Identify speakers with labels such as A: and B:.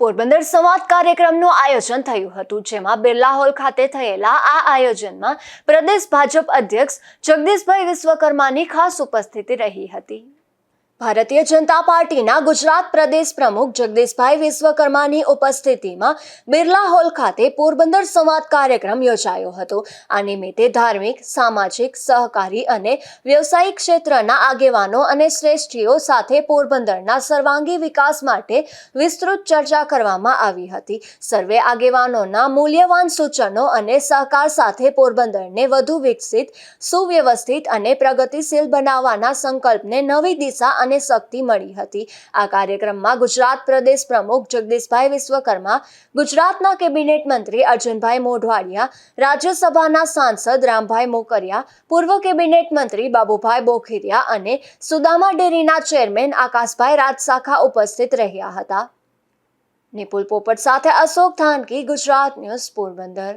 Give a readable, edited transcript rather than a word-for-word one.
A: પોરબંદર સંવાદ કાર્યક્રમનું આયોજન થયું હતું, જેમાં બિરલા હોલ ખાતે થયેલા આ આયોજનમાં પ્રદેશ ભાજપ અધ્યક્ષ જગદીશભાઈ વિશ્વકર્માની ખાસ ઉપસ્થિતિ રહી હતી। ભારતીય જનતા પાર્ટીના ગુજરાત પ્રદેશ પ્રમુખ જગદીશભાઈ વિશ્વકર્માની ઉપસ્થિતિમાં બિરલા હોલ ખાતે પોરબંદર સંવાદ કાર્યક્રમ યોજાયો હતો। આ નિમિત્તે ધાર્મિક, સામાજિક, સહકારી અને વ્યવસાયિક ક્ષેત્રના આગેવાનો અને શ્રેષ્ઠીઓ સાથે પોરબંદરના સર્વાંગી વિકાસ માટે વિસ્તૃત ચર્ચા કરવામાં આવી હતી। સર્વે આગેવાનોના મૂલ્યવાન સૂચનો અને સહકાર સાથે પોરબંદરને વધુ વિકસિત, સુવ્યવસ્થિત અને પ્રગતિશીલ બનાવવાના સંકલ્પને નવી દિશા અને શક્તિ મળી હતી। આ કાર્યક્રમમાં ગુજરાત પ્રદેશ પ્રમુખ જગદીશભાઈ વિશ્વકર્મા, ગુજરાતના કેબિનેટ મંત્રી અર્જુનભાઈ મોઢવાડિયા, રાજ્યસભાના સાંસદ રામભાઈ મોકરિયા, પૂર્વ કેબિનેટ મંત્રી બાબુભાઈ બોખીરિયા અને સુદામા ડેરીના ચેરમેન આકાશભાઈ રાજસાખા ઉપસ્થિત રહ્યા હતા। નિપુલ પોપટ સાથે અશોક થાનકી, ગુજરાત ન્યૂઝ, પોરબંદર।